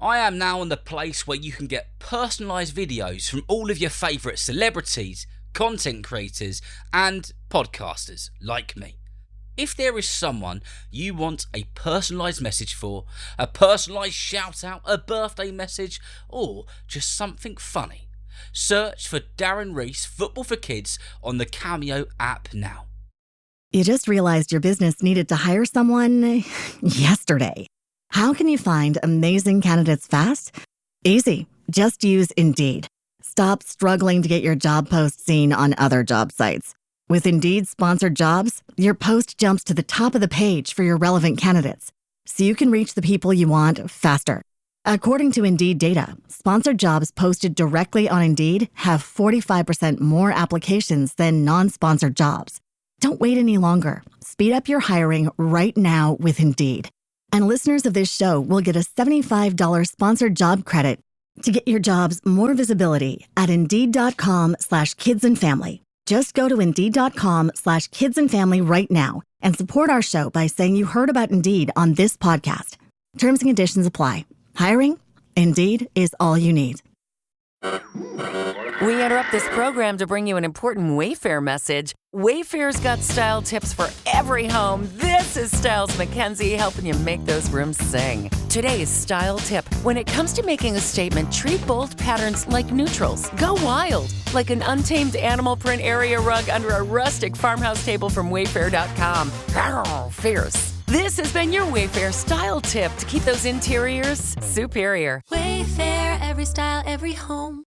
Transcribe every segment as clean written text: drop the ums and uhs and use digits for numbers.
I am now in the place where you can get personalised videos from all of your favourite celebrities, content creators and podcasters like me. If there is someone you want a personalised message for, a personalised shout out, a birthday message or just something funny, search for Darren Reese Football for Kids on the Cameo app now. You just realized your business needed to hire someone yesterday. How can you find amazing candidates fast? Easy. Just use Indeed. Stop struggling to get your job post seen on other job sites. With Indeed sponsored jobs, your post jumps to the top of the page for your relevant candidates, so you can reach the people you want faster. According to Indeed data, sponsored jobs posted directly on Indeed have 45% more applications than non-sponsored jobs. Don't wait any longer. Speed up your hiring right now with Indeed. And listeners of this show will get a $75 sponsored job credit to get your jobs more visibility at Indeed.com/kidsandfamily. Just go to Indeed.com/kidsandfamily right now and support our show by saying you heard about Indeed on this podcast. Terms and conditions apply. Hiring? Indeed is all you need. We interrupt this program to bring you an important Wayfair message. Wayfair's got style tips for every home. This is Styles McKenzie helping you make those rooms sing. Today's style tip: when it comes to making a statement, treat bold patterns like neutrals. Go wild, like an untamed animal print area rug under a rustic farmhouse table from Wayfair.com. Fierce. This has been your Wayfair style tip to keep those interiors superior. Wayfair, every style, every home.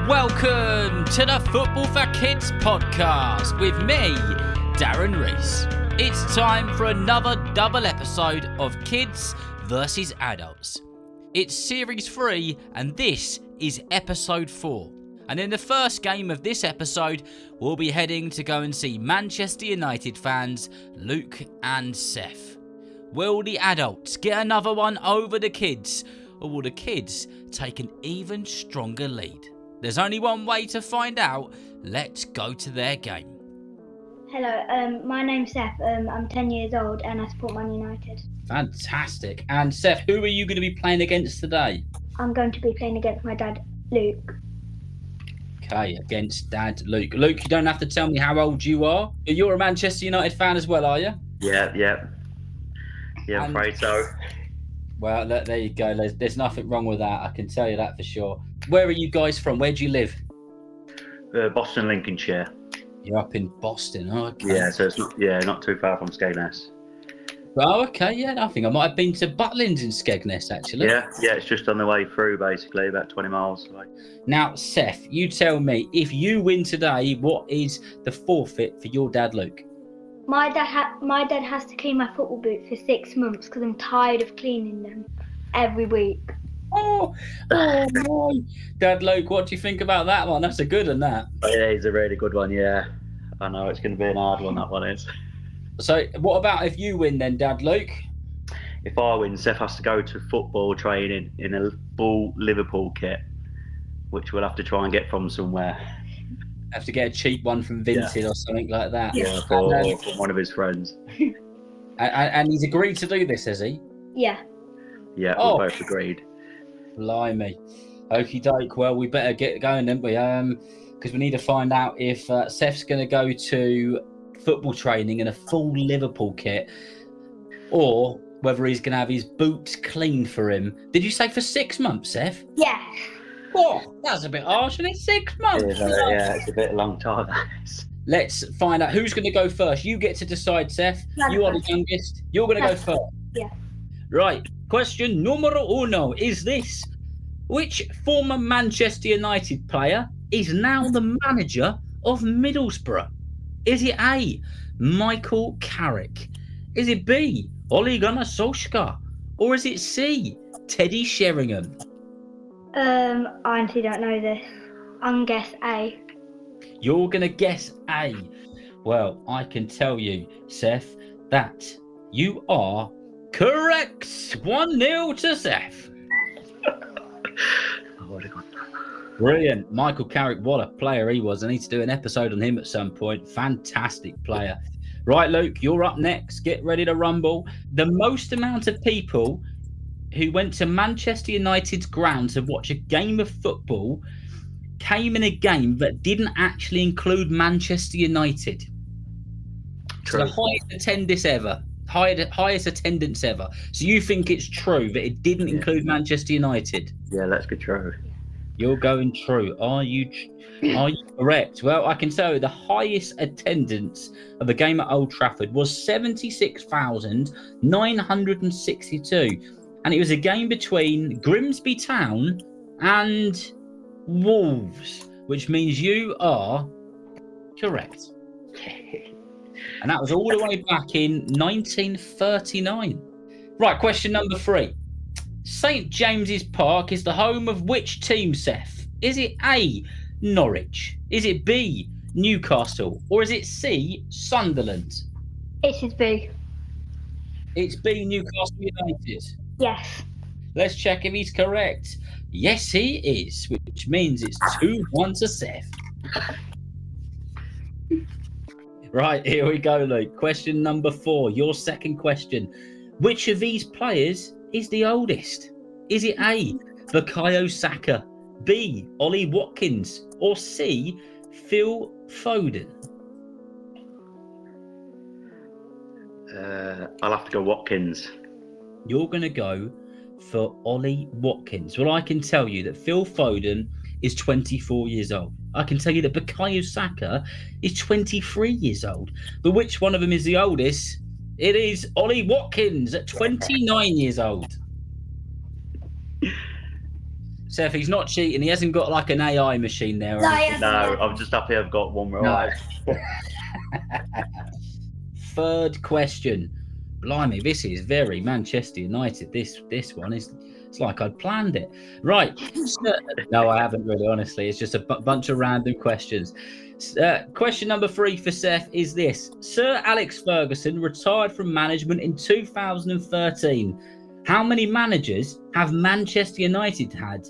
Welcome to the Football for Kids podcast with me, Darren Reese. It's time for another double episode of Kids versus Adults. It's Series 3 and this is Episode 4. And in the first game of this episode, we'll be heading to go and see Manchester United fans Luke and Seth. Will the adults get another one over the kids, or will the kids take an even stronger lead? There's only one way to find out. Let's go to their game. Hello, my name's Seth. I'm 10 years old and I support Man United. Fantastic. And Seth, who are you going to be playing against today? I'm going to be playing against my dad, Luke. Okay, against Dad Luke. Luke, you don't have to tell me how old you are. You're a Manchester United fan as well, are you? Yeah, I'm afraid so. Well, there you go. There's nothing wrong with that. I can tell you that for sure. Where are you guys from? Where do you live? Boston, Lincolnshire. You're up in Boston, okay. Yeah, so it's not too far from Skegness. Oh, okay, yeah. I think I might have been to Butlins in Skegness, actually. Yeah, it's just on the way through, basically, about 20 miles away. Now, Seth, you tell me, if you win today, what is the forfeit for your dad, Luke? My dad has to clean my football boots for 6 months because I'm tired of cleaning them every week. Oh my. Dad Luke, what do you think about that one? That's a good one, that. Yeah, it's a really good one, yeah. I know, it's going to be an hard one, that one is. So, what about if you win then, Dad Luke? If I win, Seth has to go to football training in a full Liverpool kit, which we'll have to try and get from somewhere. Have to get a cheap one from Vinted or something like that. Yeah, from one of his friends. And he's agreed to do this, has he? Yeah. Yeah, we both agreed. Blimey. Okie doke. Well, we better get going, don't we? Because we need to find out if Seth's going to go to football training in a full Liverpool kit, or whether he's going to have his boots cleaned for him. Did you say for 6 months, Seth? Yeah. Oh, that's a bit harsh, isn't it? 6 months. Yeah, it's a bit long time. Let's find out who's going to go first. You get to decide, Seth. You are the youngest. You're going to go first. Yeah. Right. Question numero uno is this. Which former Manchester United player is now the manager of Middlesbrough? Is it A, Michael Carrick? Is it B, Ole Gunnar Solskjaer? Or is it C, Teddy Sheringham? I honestly don't know this. I'm gonna guess A. You're going to guess A. Well, I can tell you, Seth, that you are correct. 1-0 to Seth. Brilliant. Michael Carrick, what a player he was. I need to do an episode on him at some point. Fantastic player. Right, Luke, you're up next. Get ready to rumble. The most amount of people who went to Manchester United's ground to watch a game of football came in a game that didn't actually include Manchester United. True. So the highest attendance ever. So you think it's true that it didn't include Manchester United? Yeah, let's go true. You're going true. Are you correct? Well, I can tell you the highest attendance of a game at Old Trafford was 76,962. And it was a game between Grimsby Town and Wolves, which means you are correct. And that was all the way back in 1939. Right, question number 3. St James's Park is the home of which team, Seth? Is it A, Norwich? Is it B, Newcastle? Or is it C, Sunderland? It is B. It's B, Newcastle United. Yes. Let's check if he's correct. Yes, he is, which means it's 2-1 to Seth. Right, here we go, Luke. Question number 4, your second question. Which of these players is the oldest? Is it A, Bukayo Saka, B, Ollie Watkins, or C, Phil Foden? I'll have to go Watkins. You're going to go for Ollie Watkins. Well, I can tell you that Phil Foden is 24 years old. I can tell you that Bukayo Saka is 23 years old. But which one of them is the oldest? It is Ollie Watkins at 29 years old. Seth, he's not cheating. He hasn't got like an AI machine there. Or anything. No, I'm just happy I've got one right. Third question. Blimey, this is very Manchester United. This one is, it's like I'd planned it. Right. No, I haven't really, honestly. It's just a bunch of random questions. Question number 3 for Seth is this. Sir Alex Ferguson retired from management in 2013. How many managers have Manchester United had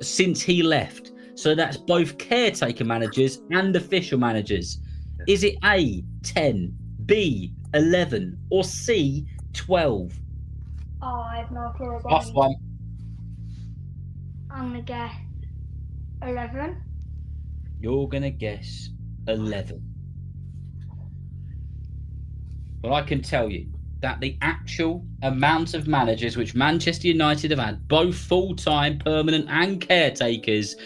since he left? So that's both caretaker managers and official managers. Is it A, 10, B, 11, or C, 12? Oh, I have no clue. Tough one. I'm going to guess 11. You're going to guess 11. Well, I can tell you that the actual amount of managers which Manchester United have had, both full-time, permanent and caretakers,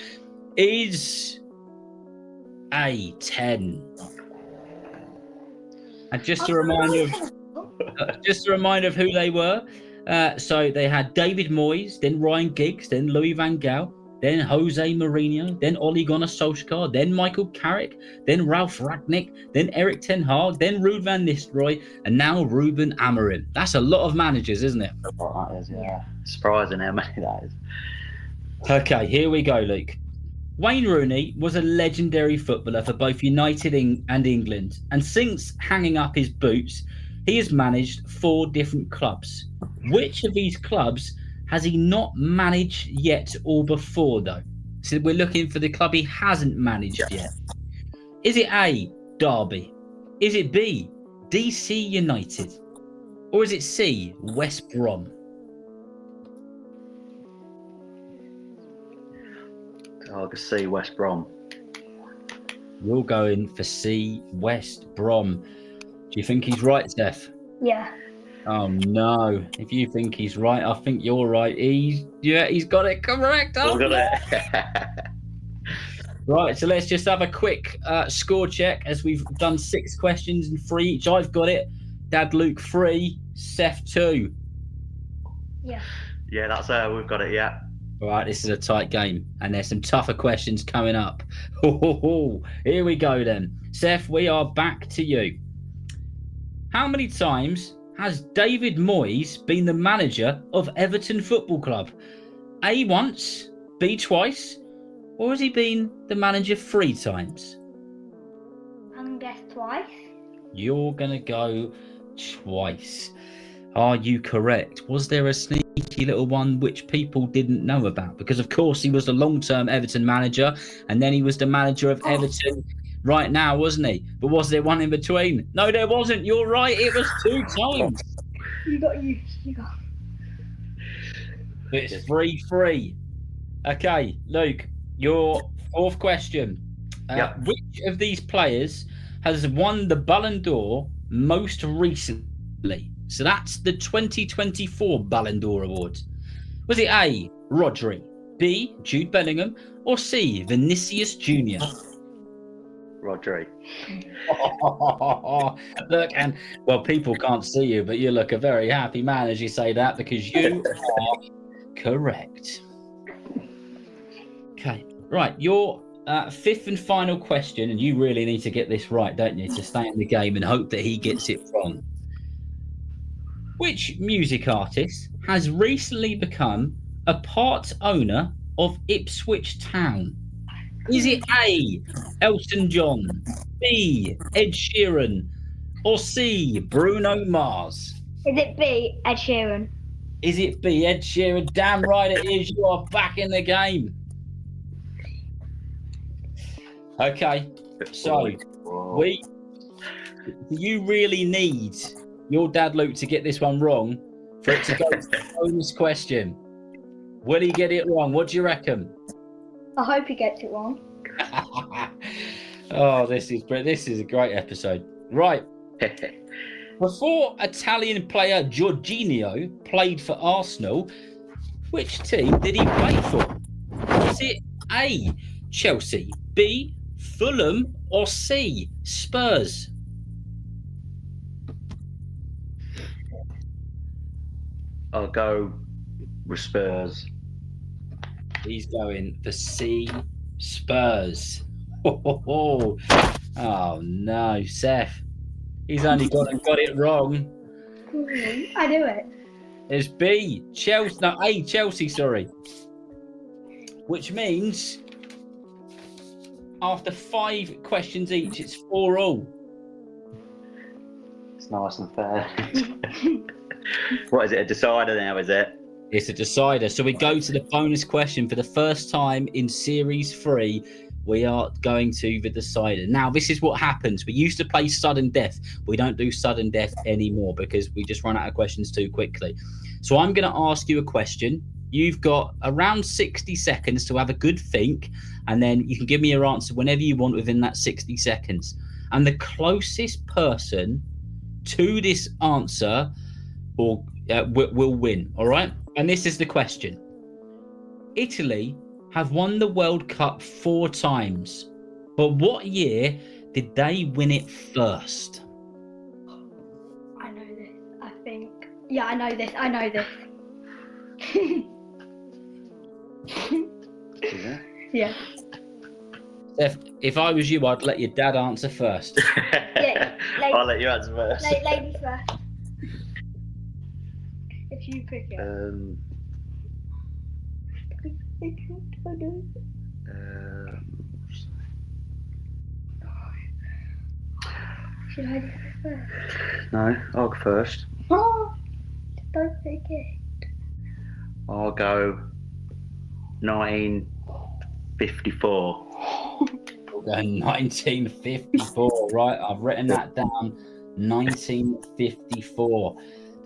is A, 10. And just a reminder of who they were. So they had David Moyes, then Ryan Giggs, then Louis van Gaal, then Jose Mourinho, then Ole Gunnar Solskjaer, then Michael Carrick, then Ralph Rangnick, then Erik ten Hag, then Ruud van Nistelrooy, and now Ruben Amorim. That's a lot of managers, isn't it? That is, yeah. Surprising how many that is. Okay, here we go, Luke. Wayne Rooney was a legendary footballer for both United and England, and since hanging up his boots, he has managed 4 different clubs. Which of these clubs has he not managed yet or before, though? So we're looking for the club he hasn't managed yet. Is it A, Derby? Is it B, DC United? Or is it C, West Brom? I'll go C, West Brom. You're going for C, West Brom. Do you think he's right, Seth? Yeah. Oh no! If you think he's right, I think you're right. He's got it correct. Oh, Got it. Right, so let's just have a quick score check as we've done 6 questions and 3 each. I've got it. Dad Luke 3, Seth 2. Yeah. Yeah, that's we've got it. Yeah. All right, this is a tight game, and there's some tougher questions coming up. Here we go then. Seth, we are back to you. How many times has David Moyes been the manager of Everton Football Club? A, once, B, twice, or has he been the manager 3 times? I'm going to guess twice. You're going to go twice. Are you correct? Was there a sneaky little one which people didn't know about? Because, of course, he was the long-term Everton manager, and then he was the manager of Everton right now, wasn't he? But was there one in between? No, there wasn't. You're right. It was 2 times. You got. It's 3-3. Okay, Luke, your 4th question. Which of these players has won the Ballon d'Or most recently? So that's the 2024 Ballon d'Or Awards. Was it A, Rodri, B, Jude Bellingham, or C, Vinicius Jr.? Rodri. Look, and well, people can't see you, but you look a very happy man as you say that, because you are correct. Okay, right, your 5th and final question, and you really need to get this right, don't you, to stay in the game and hope that he gets it wrong. Which music artist has recently become a part owner of Ipswich Town? Is it A, Elton John, B, Ed Sheeran, or C, Bruno Mars? Is it B, Ed Sheeran? Is it B, Ed Sheeran? Damn right it is. You are back in the game. Okay, so you really need your dad Luke to get this one wrong for it to go to the bonus question. Will he get it wrong? What do you reckon? I hope he gets it wrong. Oh, this is a great episode. Right. Before Italian player Jorginho played for Arsenal, which team did he play for? Is it A, Chelsea, B, Fulham, or C, Spurs? I'll go with Spurs. He's going for C, Spurs. Oh no, Seth. He's only got it wrong. I knew it. It's B, Chelsea. No, A, Chelsea, sorry. Which means after 5 questions each, it's 4-all. It's nice and fair. What is it, a decider now, is it? It's a decider. So we go to the bonus question for the first time in Series 3. We are going to the decider. Now, this is what happens. We used to play sudden death. We don't do sudden death anymore because we just run out of questions too quickly. So I'm going to ask you a question. You've got around 60 seconds to have a good think, and then you can give me your answer whenever you want within that 60 seconds. And the closest person to this answer will win, all right? And this is the question. Italy have won the World Cup 4 times, but what year did they win it first? I know this, I think. Yeah, I know this. Yeah. Seth, if I was you, I'd let your dad answer first. I'll let you answer first. Ladies first. If you pick it. Should I go first? No, I'll go first. Oh, don't pick it. I'll go 1954. We'll go 1954, right? I've written that down. 1954.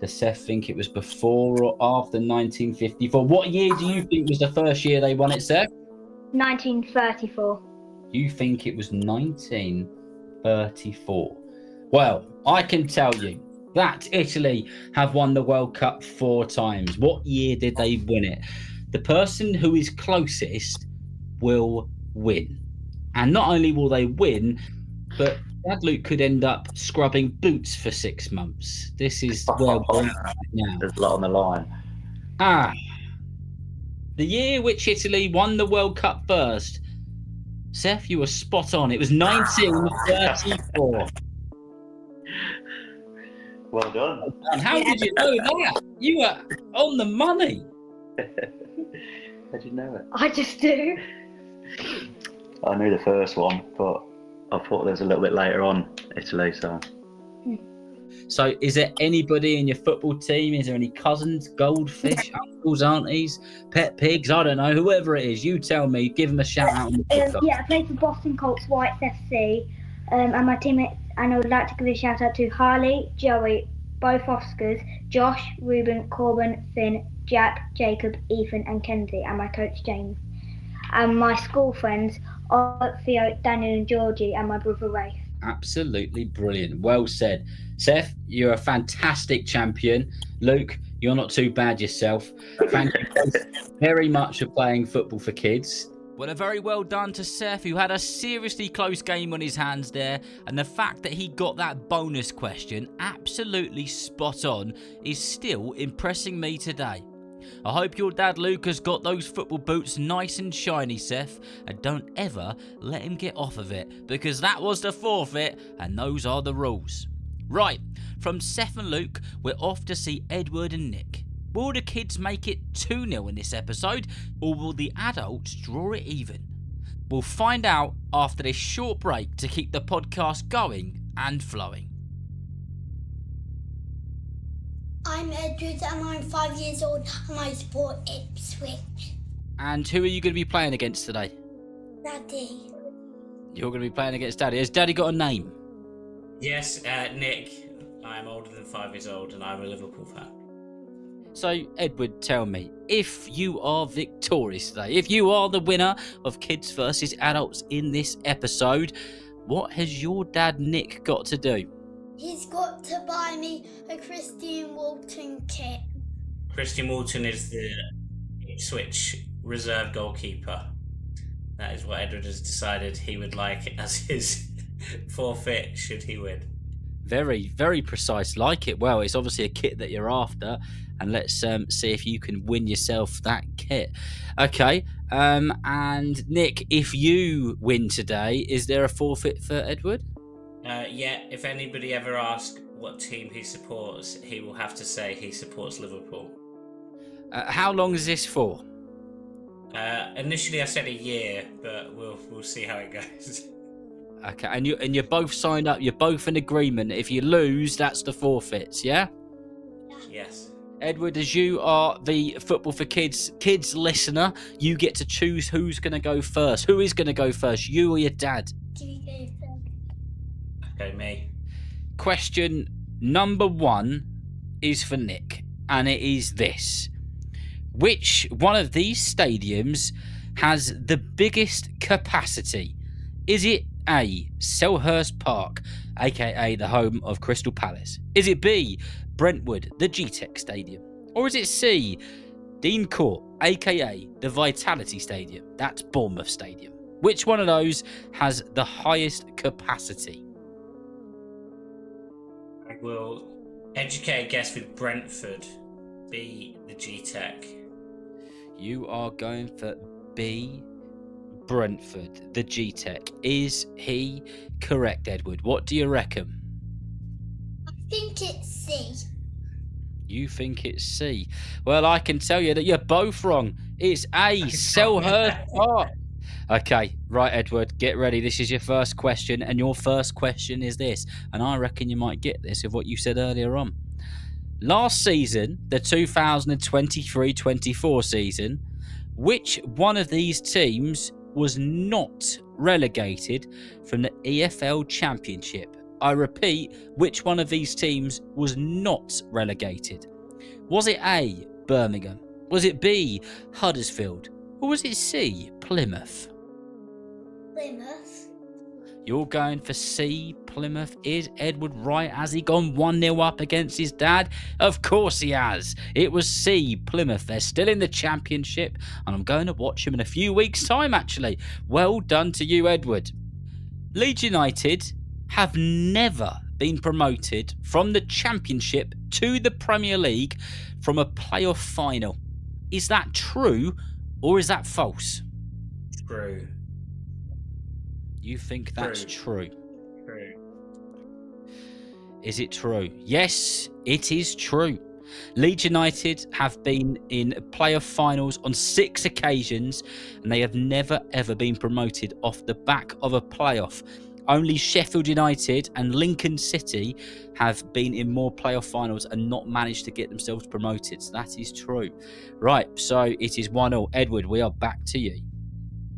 Does Seth think it was before or after 1954? What year do you think was the first year they won it, Seth? 1934. You think it was 1934? Well, I can tell you that Italy have won the World Cup 4 times. What year did they win it? The person who is closest will win. And not only will they win, but Dad Luke could end up scrubbing boots for 6 months. This is where we're at right now. There's a lot on the line. The year which Italy won the World Cup first. Seth, you were spot on. It was 1934. Well done. And how did you know that? You were on the money. How did you know it? I just do. I knew the first one, but I thought there was a little bit later on Italy, so. So is there anybody in your football team? Is there any cousins, goldfish, uncles, aunties, pet pigs? I don't know. Whoever it is, you tell me. Give them a shout out on the podcast. Yeah, I play for Boston Colts Whites FC, and my teammates. And I would like to give a shout out to Harley, Joey, both Oscars, Josh, Ruben, Corbin, Finn, Jack, Jacob, Ethan, and Kenzie, and my coach James. And my school friends are Theo, Daniel, and Georgie, and my brother Ray. Absolutely brilliant. Well said. Seth, you're a fantastic champion. Luke, you're not too bad yourself. Thank you very much for playing football for kids. Well, a very well done to Seth, who had a seriously close game on his hands there. And the fact that he got that bonus question absolutely spot on is still impressing me today. I hope your dad Luke has got those football boots nice and shiny, Seth, and don't ever let him get off of it, because that was the forfeit and those are the rules. Right, from Seth and Luke, we're off to see Edward and Nick. Will the kids make it 2-0 in this episode, or will the adults draw it even? We'll find out after this short break to keep the podcast going and flowing. I'm Edward and I'm 5 years old and I support Ipswich. And who are you going to be playing against today? Daddy. You're going to be playing against Daddy. Has Daddy got a name? Yes, Nick. I'm older than 5 years old and I'm a Liverpool fan. So, Edward, tell me, if you are victorious today, if you are the winner of Kids versus Adults in this episode, what has your dad Nick got to do? He's got to buy me a Christian Walton kit. Christian Walton is the Ipswich reserve goalkeeper. That is what Edward has decided he would like as his forfeit should he win. Very, very precise. Like it. Well, it's obviously a kit that you're after, and let's see if you can win yourself that kit. Okay, and Nick, if you win today, is there a forfeit for Edward? Yeah, if anybody ever asks what team he supports, he will have to say he supports Liverpool. How long is this for? Initially I said a year, but we'll see how it goes. Okay, and you're both signed up. You're both in agreement. If you lose, that's the forfeits. Yeah. Yes. Edward, as you are the Football for Kids listener, you get to choose who's going to go first. Who is going to go first, you or your dad? You go first. Okay, me. Question number 1 is for Nick, and it is this. Which one of these stadiums has the biggest capacity? Is it A, Selhurst Park, aka the home of Crystal Palace? Is it B, Brentwood, the GTEC Stadium? Or is it C, Dean Court, aka the Vitality Stadium? That's Bournemouth Stadium. Which one of those has the highest capacity? I will educate a guess with Brentford, B, the GTEC. You are going for B, Brentford, the GTEC. Is he correct, Edward? What do you reckon? I think it's C. You think it's C. Well, I can tell you that you're both wrong. It's A, Selhurst Park. Okay, right, Edward, get ready. This is your first question, and your first question is this, and I reckon you might get this of what you said earlier on. Last season, the 2023-24 season, which one of these teams was not relegated from the EFL Championship? I repeat, which one of these teams was not relegated? Was it A, Birmingham? Was it B, Huddersfield? Or was it C, Plymouth? Plymouth. You're going for C, Plymouth. Is Edward right? Has he gone 1-0 up against his dad? Of course he has. It was C, Plymouth. They're still in the Championship, and I'm going to watch them in a few weeks' time, actually. Well done to you, Edward. Leeds United have never been promoted from the Championship to the Premier League from a playoff final. Is that true, or is that false? True. You think that's true? True. Is it true? Yes, it is true. Leeds United have been in playoff finals on 6 occasions, and they have never ever been promoted off the back of a playoff. Only Sheffield United and Lincoln City have been in more playoff finals and not managed to get themselves promoted. So that is true. Right, so it is 1-0. Edward, we are back to you.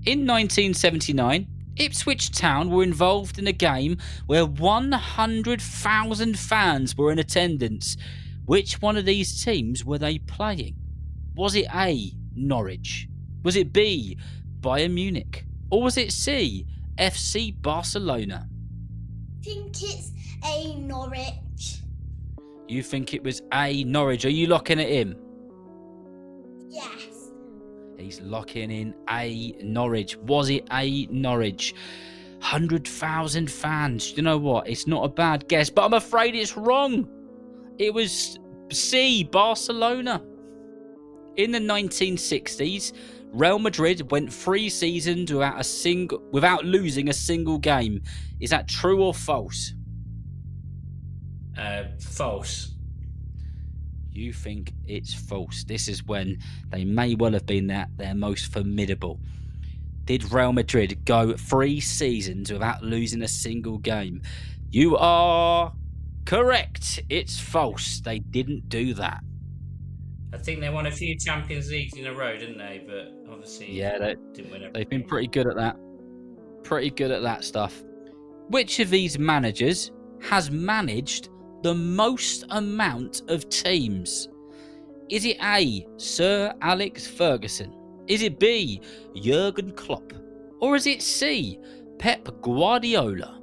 In 1979, Ipswich Town were involved in a game where 100,000 fans were in attendance. Which one of these teams were they playing? Was it A, Norwich? Was it B, Bayern Munich? Or was it C, FC Barcelona? I think it's a Norwich. You think it was A, Norwich. Are you locking it in? Yes. He's locking in A, Norwich. Was it A, Norwich? 100,000 fans. You know what? It's not a bad guess, but I'm afraid it's wrong. It was C, Barcelona. In the 1960s, Real Madrid went 3 seasons without losing a single game. Is that true or false? False. You think it's false. This is when they may well have been at their most formidable. Did Real Madrid go 3 seasons without losing a single game? You are correct. It's false. They didn't do that. I think they won a few Champions Leagues in a row, didn't they? But obviously, Yeah, didn't win everything. they've been pretty good at that. Pretty good at that stuff. Which of these managers has managed the most amount of teams? Is it A, Sir Alex Ferguson? Is it B, Jurgen Klopp? Or is it C, Pep Guardiola?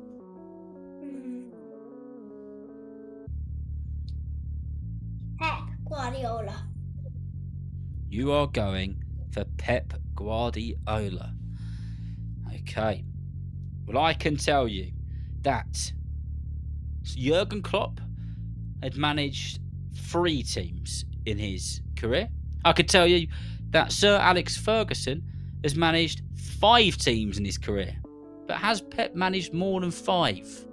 Pep Guardiola. You are going for Pep Guardiola. Okay. Well, I can tell you that Jurgen Klopp had managed 3 teams in his career. I could tell you that Sir Alex Ferguson has managed 5 teams in his career. But has Pep managed more than 5?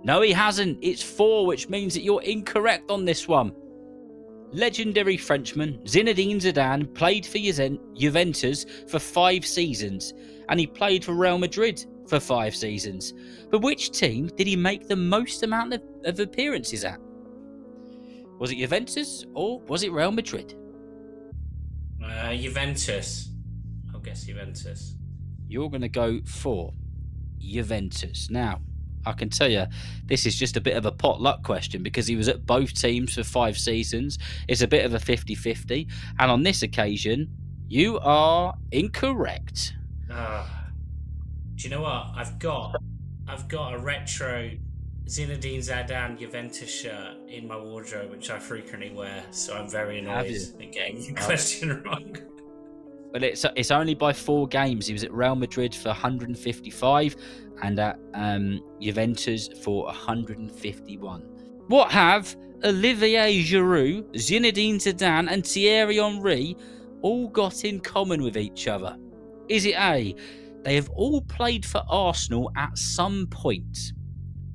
No, he hasn't. It's 4, which means that you're incorrect on this one. Legendary Frenchman Zinedine Zidane played for Juventus for 5 seasons, and he played for Real Madrid for 5 seasons. But which team did he make the most amount of appearances at? Was it Juventus or was it Real Madrid? Juventus. I'll guess Juventus. You're going to go for Juventus. Now, I can tell you, this is just a bit of a potluck question because he was at both teams for 5 seasons. It's a bit of a 50-50. And on this occasion, you are incorrect. Do you know what? I've got a retro Zinedine Zidane Juventus shirt in my wardrobe, which I frequently wear. So I'm very annoyed at getting the question wrong. But it's only by 4 games. He was at Real Madrid for 155 and at Juventus for 151. What have Olivier Giroud, Zinedine Zidane and Thierry Henry all got in common with each other? Is it A, they have all played for Arsenal at some point?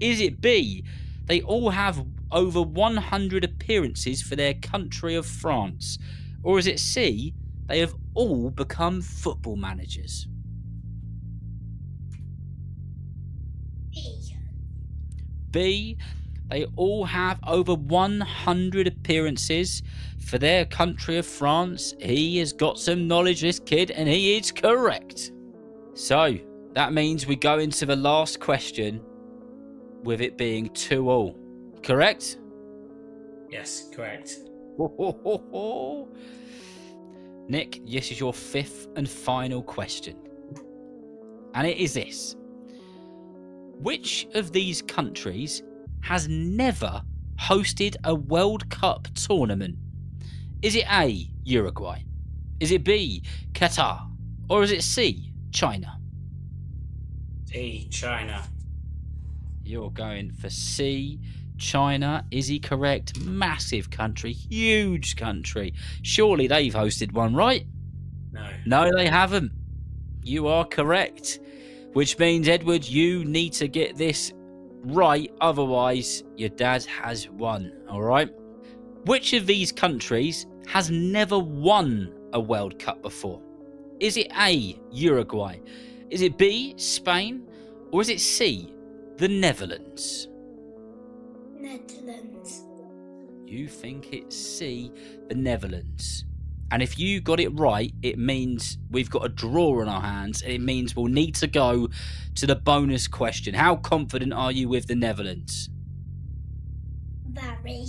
Is it B, they all have over 100 appearances for their country of France? Or is it C, they have all become football managers? B, they all have over 100 appearances for their country of France. He has got some knowledge, this kid, and he is correct. So, that means we go into the last question with it being 2-2. Correct? Yes, correct. Nick, this is your 5th and final question. And it is this. Which of these countries has never hosted a World Cup tournament? Is it A, Uruguay? Is it B, Qatar? Or is it C, China? D, China. You're going for C, China. Is he correct? Massive country, huge country. Surely they've hosted one, right? No. No, they haven't. You are correct. Which means, Edward, you need to get this right. Otherwise, your dad has won. All right? Which of these countries has never won a World Cup before? Is it A, Uruguay? Is it B, Spain? Or is it C, the Netherlands? Netherlands. You think it's C, the Netherlands. And if you got it right, it means we've got a draw on our hands. And it means we'll need to go to the bonus question. How confident are you with the Netherlands? Very.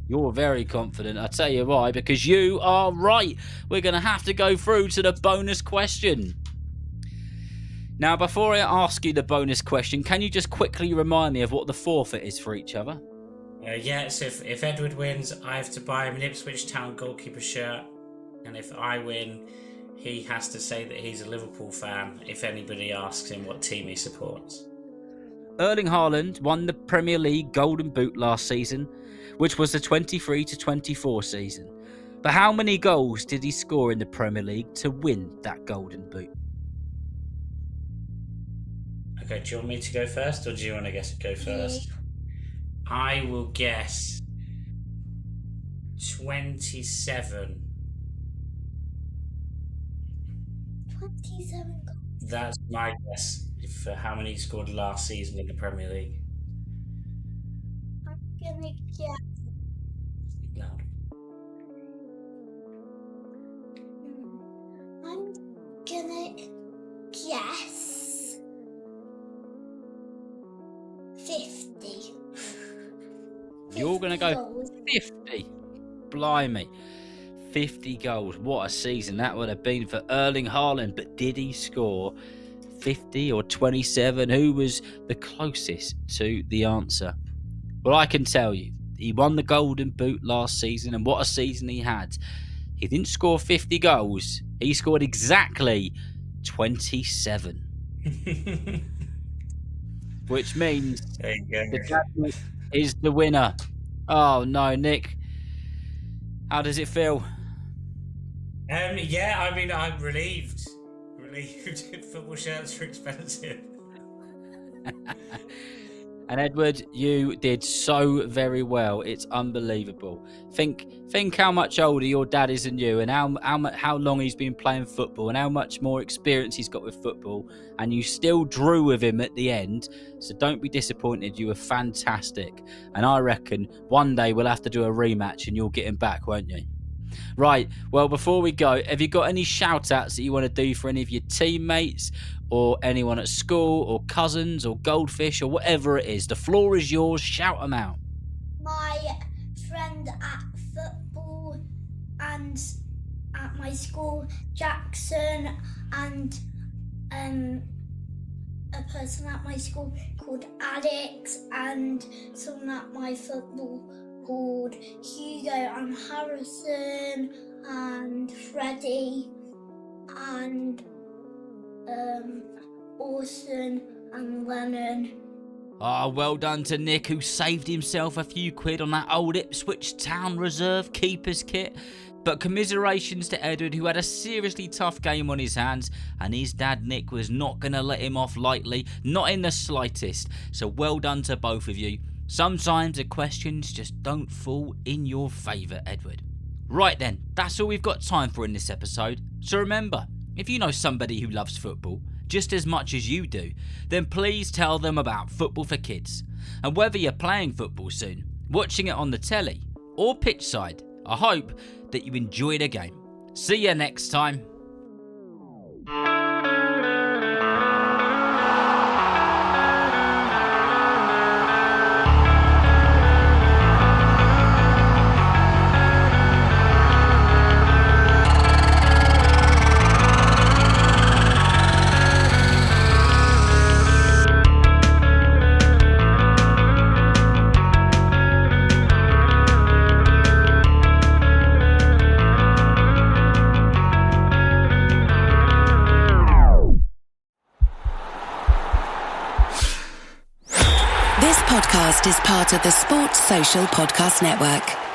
You're very confident. I'll tell you why, because you are right. We're going to have to go through to the bonus question. Now, before I ask you the bonus question, can you just quickly remind me of what the forfeit is for each other? Yes, if Edward wins, I have to buy him an Ipswich Town goalkeeper shirt. And if I win, he has to say that he's a Liverpool fan if anybody asks him what team he supports. Erling Haaland won the Premier League Golden Boot last season, which was the 23-24 season. But how many goals did he score in the Premier League to win that Golden Boot? Okay, do you want me to go first, or do you want to go first? I will guess 27. 27 goals. That's my guess for how many he scored last season in the Premier League. I'm gonna guess. No. I'm gonna guess 50. You're going to go goals. 50. Blimey. 50 goals. What a season that would have been for Erling Haaland. But did he score 50 or 27? Who was the closest to the answer? Well, I can tell you, he won the Golden Boot last season, and what a season he had. He didn't score 50 goals. He scored exactly 27. Which means the Jaguars is the winner. Oh no, Nick. How does it feel? Yeah, I mean, I'm relieved. Football shirts are expensive. And Edward, you did so very well. It's unbelievable. Think how much older your dad is than you, and how long he's been playing football, and how much more experience he's got with football, and you still drew with him at the end. So don't be disappointed. You were fantastic, and I reckon one day we'll have to do a rematch, and you'll get him back, won't you? Right, well, before we go, have you got any shout-outs that you want to do for any of your teammates or anyone at school or cousins or goldfish or whatever it is? The floor is yours. Shout them out. My friend at football and at my school, Jackson, and a person at my school called Alex, and someone at my football called Hugo and Harrison and Freddie and Orson and Lennon. Well done to Nick, who saved himself a few quid on that old Ipswich Town Reserve keeper's kit. But commiserations to Edward, who had a seriously tough game on his hands, and his dad Nick was not going to let him off lightly, not in the slightest. So well done to both of you. Sometimes the questions just don't fall in your favour, Edward. Right then, that's all we've got time for in this episode. So remember, if you know somebody who loves football just as much as you do, then please tell them about Football for Kids. And whether you're playing football soon, watching it on the telly, or pitchside, I hope that you enjoy the game. See you next time. This podcast is part of the Sports Social Podcast Network.